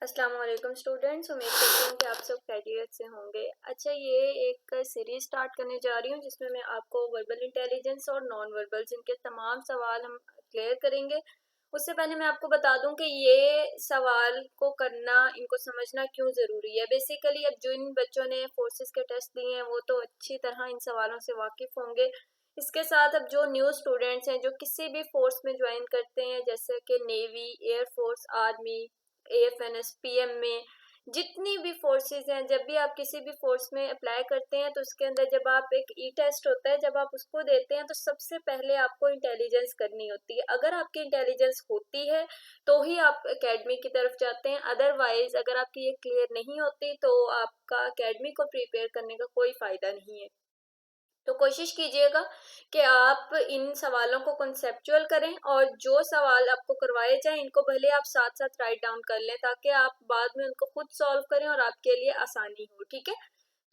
अस्सलाम वालेकुम स्टूडेंट्स, उम्मीद करती हूँ कि आप सब खैरियत से होंगे। अच्छा, ये एक सीरीज स्टार्ट करने जा रही हूँ जिसमें मैं आपको वर्बल इंटेलिजेंस और नॉन वर्बल्स इनके तमाम सवाल हम क्लियर करेंगे। उससे पहले मैं आपको बता दूं कि ये सवाल को करना, इनको समझना क्यों ज़रूरी है। बेसिकली अब जो इन बच्चों ने फोर्सेस के टेस्ट दिए हैं वो तो अच्छी तरह इन सवालों से वाकिफ़ होंगे। इसके साथ अब जो न्यू स्टूडेंट्स हैं जो किसी भी फोर्स में ज्वाइन करते हैं, जैसे कि navy, air force, army, AFNS, PM में, जितनी भी फोर्सेस हैं, जब भी आप किसी भी फोर्स में अप्लाई करते हैं तो उसके अंदर जब आप एक ई टेस्ट होता है, जब आप उसको देते हैं तो सबसे पहले आपको इंटेलिजेंस करनी होती है। अगर आपकी इंटेलिजेंस होती है तो ही आप एकेडमी की तरफ जाते हैं, अदरवाइज अगर आपकी ये क्लियर नहीं होती तो आपका एकेडमी को प्रिपेयर करने का कोई फ़ायदा नहीं है। तो कोशिश कीजिएगा कि आप इन सवालों को कॉन्सेप्चुअल करें और जो सवाल आपको करवाए जाएं इनको भले आप साथ साथ राइट डाउन कर लें ताकि आप बाद में उनको खुद सॉल्व करें और आपके लिए आसानी हो। ठीक है,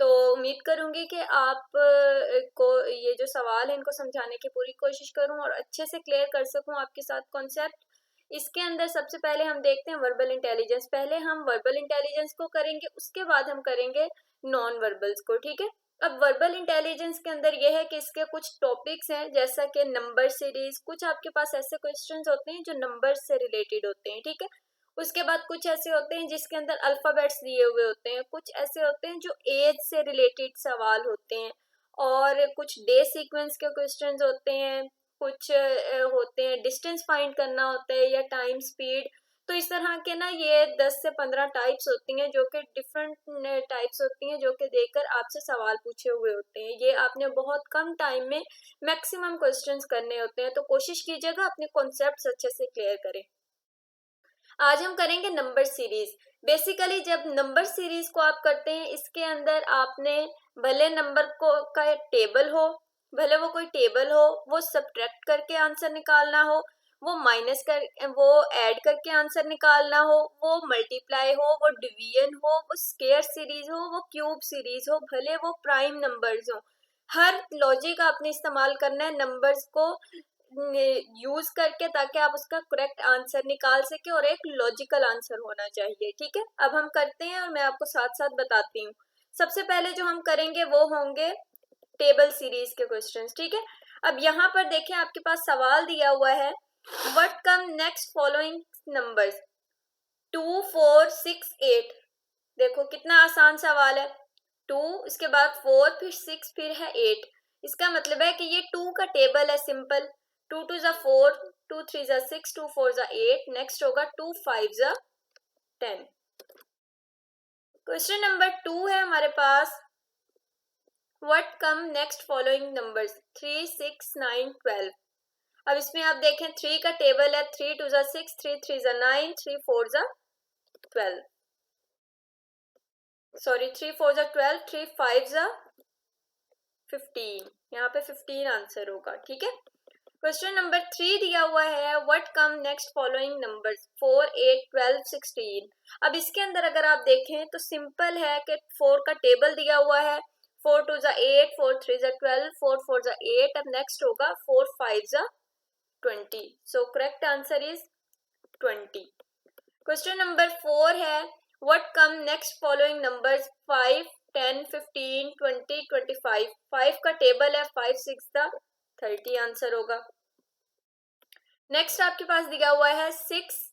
तो उम्मीद करूंगी कि आप को ये जो सवाल है इनको समझाने की पूरी कोशिश करूं और अच्छे से क्लियर कर सकूं आपके साथ कॉन्सेप्ट। इसके अंदर सबसे पहले हम देखते हैं वर्बल इंटेलिजेंस। पहले हम वर्बल इंटेलिजेंस को करेंगे, उसके बाद हम करेंगे नॉन वर्बल्स को। ठीक है, अब वर्बल इंटेलिजेंस के अंदर यह है कि इसके कुछ टॉपिक्स हैं, जैसा कि नंबर सीरीज। कुछ आपके पास ऐसे क्वेश्चंस होते हैं जो नंबर से रिलेटेड होते हैं। ठीक है, उसके बाद कुछ ऐसे होते हैं जिसके अंदर अल्फाबेट्स दिए हुए होते हैं, कुछ ऐसे होते हैं जो एज से रिलेटेड सवाल होते हैं, और कुछ डे सीक्वेंस के क्वेश्चंस होते हैं, कुछ होते हैं डिस्टेंस फाइंड करना होता है या टाइम स्पीड। तो इस तरह के ना ये 10 से 15 टाइप्स होती हैं जो कि डिफरेंट टाइप्स होती हैं जो कि देकर आपसे सवाल पूछे हुए होते हैं। ये आपने बहुत कम टाइम में मैक्सिमम क्वेश्चंस करने होते हैं, तो कोशिश कीजिएगा अपने कॉन्सेप्ट्स अच्छे से क्लियर करें। आज हम करेंगे नंबर सीरीज। बेसिकली जब नंबर सीरीज को आप करते हैं, इसके अंदर आपने भले नंबर को का टेबल हो, भले वो कोई टेबल हो, वो सब्ट्रैक्ट करके आंसर निकालना हो, वो माइनस कर वो ऐड करके आंसर निकालना हो, वो मल्टीप्लाई हो, वो डिवीजन हो, वो स्केयर सीरीज हो, वो क्यूब सीरीज हो, भले वो प्राइम नंबर्स हो, हर लॉजिक आपने इस्तेमाल करना है नंबर्स को यूज करके, ताकि आप उसका करेक्ट आंसर निकाल सके और एक लॉजिकल आंसर होना चाहिए। ठीक है, अब हम करते हैं और मैं आपको साथ साथ बताती हूँ। सबसे पहले जो हम करेंगे वो होंगे टेबल सीरीज के क्वेश्चंस। ठीक है, अब यहाँ पर देखें आपके पास सवाल दिया हुआ है, what come next following numbers 2 4 6 8। देखो कितना आसान सवाल है। 2, इसके बाद 4, फिर 6, फिर है 8। इसका मतलब है कि ये 2 का टेबल है सिंपल। 2 2 जा 4, 2 3 जा 6, 2 4 जा 8। नेक्स्ट होगा 2 5 जा 10। क्वेश्चन नंबर 2 है हमारे पास, what come next following numbers 3 6 9 12। अब इसमें आप देखें 3 का टेबल है, 3 2 जा 6, 3 3 जा 9, 3 4 जा 12, सॉरी 3 4 जा 12, 3 5 जा 15। यहाँ पे 15 आंसर होगा। ठीक है, क्वेश्चन नंबर 3 दिया हुआ है, what come next following numbers 4 8 12 16। अब इसके अंदर अगर आप देखें तो सिंपल है कि 4 का टेबल दिया हुआ है, 4 2 जा 8, 4 3 जा 12, 4 4 जा 8। अब नेक्स्ट होगा 4 5 जा 20, so correct answer is 20। Question number 4 है, what come next following numbers 5 10 15 20 25। 5 का टेबल है, 5 6 द 30 आंसर होगा। नेक्स्ट आपके पास दिया हुआ है 6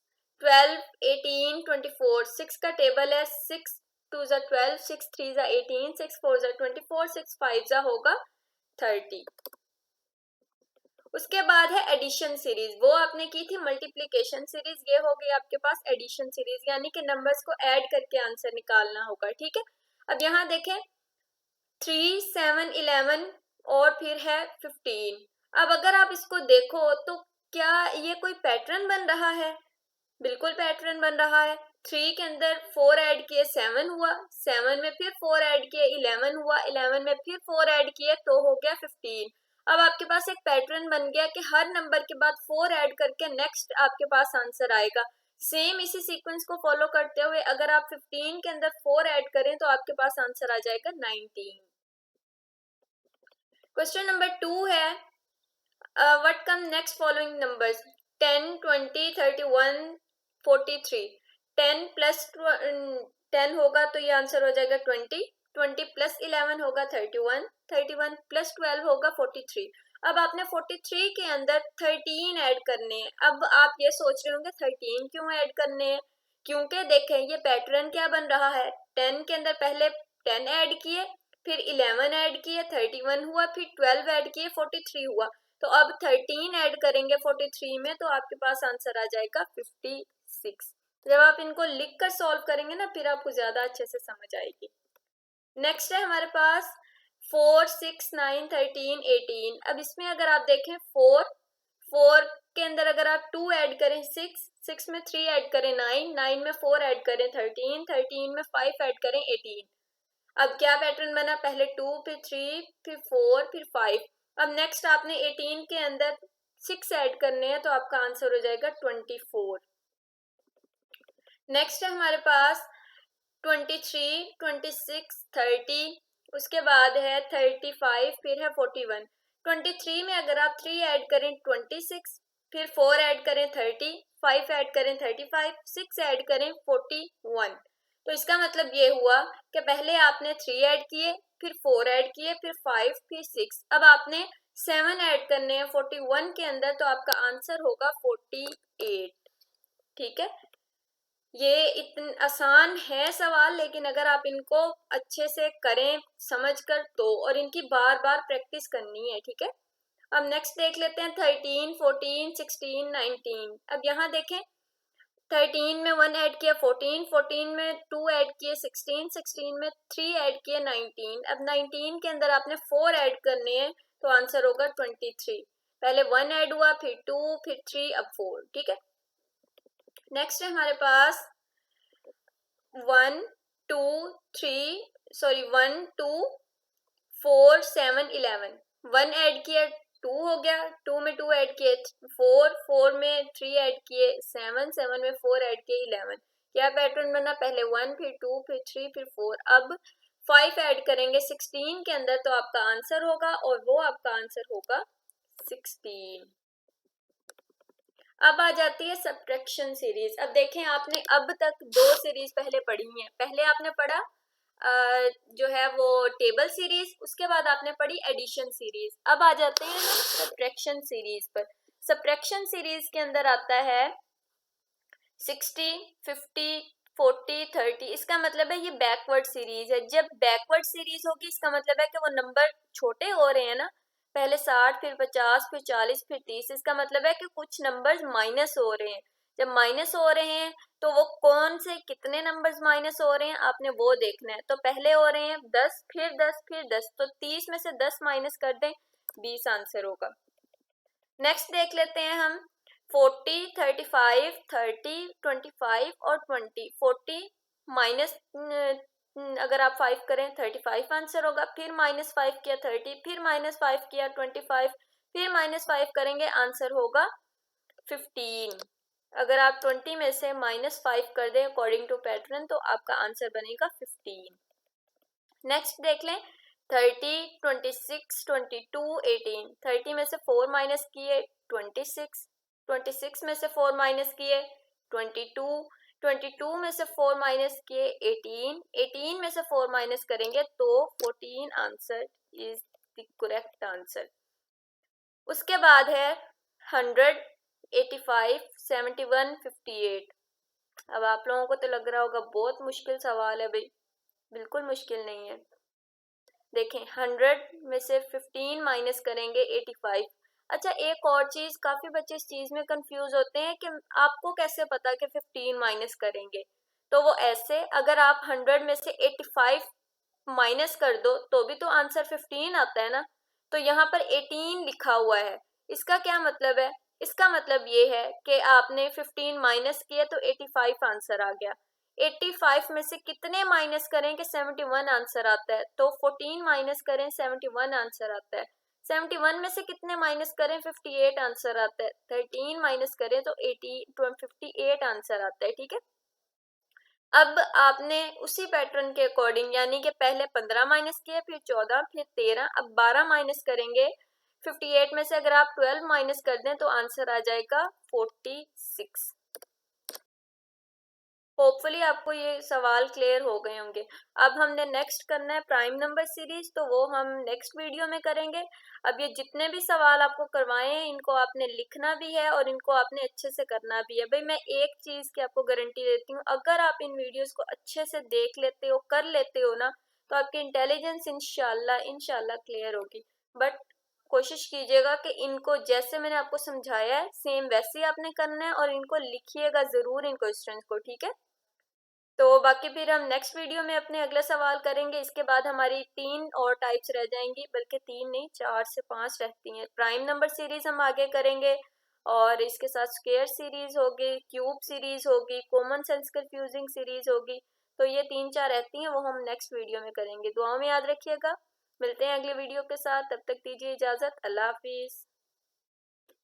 12 18 24। 6 का टेबल है, 6 2 जा 12, 6 3 जा 18, 6 4 जा 24, 6 5 जा होगा 30। उसके बाद है एडिशन सीरीज, वो आपने की थी मल्टीप्लिकेशन सीरीज, ये हो गई आपके पास एडिशन सीरीज, यानी कि नंबर्स को ऐड करके आंसर निकालना होगा। ठीक है, अब यहाँ देखें 3 7 11 और फिर है 15। अब अगर आप इसको देखो तो क्या ये कोई पैटर्न बन रहा है? बिल्कुल पैटर्न बन रहा है। 3 के अंदर 4 ऐड किए 7 हुआ, 7 में फिर 4 ऐड किए 11 हुआ, 11 में फिर 4 ऐड किए तो हो गया 15। अब आपके पास एक पैटर्न बन गया कि हर नंबर के बाद 4 ऐड करके नेक्स्ट आपके पास आंसर आएगा। सेम इसी सीक्वेंस को फॉलो करते हुए अगर आप 15 के अंदर 4 ऐड करें तो आपके पास आंसर आ जाएगा 19। क्वेश्चन नंबर 2 है, what come next following numbers 10 20 31 43। 10 plus 10 होगा तो ये आंसर हो जाएगा 20, 20 प्लस 11 होगा 31, 31 प्लस 12 होगा 43। अब आपने 43 के अंदर 13 ऐड करने हैं। अब आप ये सोच रहे होंगे 13 क्यों ऐड करने हैं, क्योंकि देखें ये पैटर्न क्या बन रहा है, 10 के अंदर पहले 10 ऐड किए, फिर 11 ऐड किए 31 हुआ, फिर 12 ऐड किए 43 हुआ। तो अब 13 ऐड करेंगे 43 में तो आपके पास आंसर आ जाएगा 56। जब आप इनको लिख कर सॉल्व करेंगे ना फिर आपको ज्यादा अच्छे से समझ आएगी। नेक्स्ट है हमारे पास 4, 6, 9, 13, 18। अब इसमें अगर आप देखें 4 के अंदर अगर आप 2 ऐड करें 6 में 3 ऐड करें 9 में 4 ऐड करें 13 में 5 ऐड करें 18। अब क्या पैटर्न बना, पहले 2 फिर 3 फिर 4 फिर 5। अब नेक्स्ट आपने 18 के अंदर 6 ऐड करने हैं तो आपका आंसर हो जाएगा 24। नेक्स्ट है हमारे पास 23, 26, 30, उसके बाद है 35, फिर है 41। 23 में अगर आप 3 ऐड करें 26, फिर 4 ऐड करें 30, 5 ऐड करें 35, 6 ऐड करें 41। तो इसका मतलब ये हुआ कि पहले आपने 3 ऐड किए, फिर 4 ऐड किए, फिर 5, फिर 6। अब आपने 7 ऐड करने हैं 41 के अंदर तो आपका आंसर होगा 48। ठीक है, ये इतन आसान है सवाल, लेकिन अगर आप इनको अच्छे से करें समझ कर तो, और इनकी बार बार प्रैक्टिस करनी है। ठीक है, अब नेक्स्ट देख लेते हैं 13, 14, 16, 19। अब यहाँ देखें 13 में 1 ऐड किया 14, 14 में 2 ऐड किए 16, 16 में 3 ऐड किए 19। अब 19 के अंदर आपने 4 ऐड करने हैं तो आंसर होगा 23। पहले 1 ऐड हुआ, फिर 2, फिर 3, अब 4। ठीक है, नेक्स्ट है हमारे पास 1, 2, 4, 7, 11। 1 ऐड किया 2 हो गया, 2 में 2 ऐड किए 4, 4 में 3 ऐड किए 7, 7 में 4 ऐड किए 11। क्या पैटर्न बना, पहले 1 फिर 2 फिर 3 फिर 4। अब 5 ऐड करेंगे 16 के अंदर तो आपका आंसर होगा, और वो आपका आंसर होगा 16। अब आ जाती है सब्ट्रैक्शन सीरीज। अब देखें आपने अब तक 2 सीरीज पहले पढ़ी हैं। पहले आपने पढ़ा जो है वो टेबल सीरीज, उसके बाद आपने पढ़ी एडिशन सीरीज। अब आ जाते हैं हम सब्ट्रैक्शन सीरीज पर। सब्ट्रैक्शन सीरीज के अंदर आता है 60, 50, 40, 30। इसका मतलब है ये बैकवर्ड सीरीज है। जब बैकवर्ड सीरीज होगी इसका मतलब है कि वो नंबर छोटे हो रहे हैं ना, पहले 60 फिर 50 फिर 40 फिर 30। इसका मतलब है कि कुछ नंबर्स माइनस हो रहे हैं। जब माइनस हो रहे हैं तो वो कौन से कितने नंबर्स माइनस हो रहे हैं आपने वो देखना है। तो पहले हो रहे हैं 10 फिर 10 फिर 10, तो 30 में से 10 माइनस कर दें 20 आंसर होगा। नेक्स्ट देख लेते हैं हम 40, 35, 30, 25 और 20। 40 माइनस अगर आप 5 करें 35 आंसर होगा, फिर माइनस 5 किया 30, फिर माइनस 5 किया 25, फिर माइनस 5 करेंगे आंसर होगा 15। अगर आप 20 में से माइनस 5 कर दें अकॉर्डिंग टू पैटर्न तो आपका आंसर बनेगा 15। नेक्स्ट देख लें 30, 26, 22, 18। 30 में से 4 माइनस किए 26, 26 में से 4 माइनस किए 22, 22 में से 4 माइनस किए 18, 18 में से 4 माइनस करेंगे तो 14 answer is the correct answer. उसके बाद है 100, 85, 71, 58। अब आप लोगों को तो लग रहा होगा बहुत मुश्किल सवाल है भाई, बिल्कुल मुश्किल नहीं है। देखें 100 में से 15 माइनस करेंगे 85। अच्छा एक और चीज, काफी बच्चे इस चीज में कंफ्यूज होते हैं कि आपको कैसे पता कि 15 माइनस करेंगे। तो वो ऐसे, अगर आप 100 में से 85 माइनस कर दो तो भी तो आंसर 15 आता है ना। तो यहाँ पर 18 लिखा हुआ है, इसका क्या मतलब है, इसका मतलब ये है कि आपने 15 माइनस किया तो 85 आंसर आ गया। 85 में से कितने माइनस करें कि 71 आंसर आता है, तो 14 माइनस करें 71 आंसर आता है। 71 में से कितने माइनस करें 58 आंसर आता है। 13 माइनस करें तो 58 आंसर आता है। ठीक है, अब आपने उसी पैटर्न के अकॉर्डिंग, यानी कि पहले 15 माइनस किए, फिर 14, फिर 13, अब 12 माइनस करेंगे 58 में से। अगर आप 12 माइनस कर दें तो आंसर आ जाएगा 46। होपफुली आपको ये सवाल क्लियर हो गए होंगे। अब हमने नेक्स्ट करना है प्राइम नंबर सीरीज, तो वो हम नेक्स्ट वीडियो में करेंगे। अब ये जितने भी सवाल आपको करवाए हैं इनको आपने लिखना भी है और इनको आपने अच्छे से करना भी है। भाई मैं एक चीज की आपको गारंटी देती हूँ, अगर आप इन वीडियोस को अच्छे से देख लेते हो, कर लेते हो ना, तो आपकी इंटेलिजेंस इंशाल्लाह इंशाल्लाह क्लियर होगी। बट कोशिश कीजिएगा कि इनको जैसे मैंने आपको समझाया है सेम वैसे ही आपने करना है, और इनको लिखिएगा जरूर इन क्वेश्चंस को, ठीक है। तो बाकी फिर हम नेक्स्ट वीडियो में अपने अगले सवाल करेंगे। इसके बाद हमारी 3 और टाइप्स रह जाएंगी, बल्कि 3 नहीं 4 से 5 रहती हैं। प्राइम नंबर सीरीज हम आगे करेंगे, और इसके साथ स्क्वायर सीरीज होगी, क्यूब सीरीज होगी, कॉमन सेंस कंफ्यूजिंग सीरीज होगी। तो ये 3-4 रहती हैं, वो हम नेक्स्ट वीडियो में करेंगे। दुआओं में याद रखिएगा। मिलते हैं अगले वीडियो के साथ, तब तक दीजिए इजाज़त। अल्लाह हाफिज़।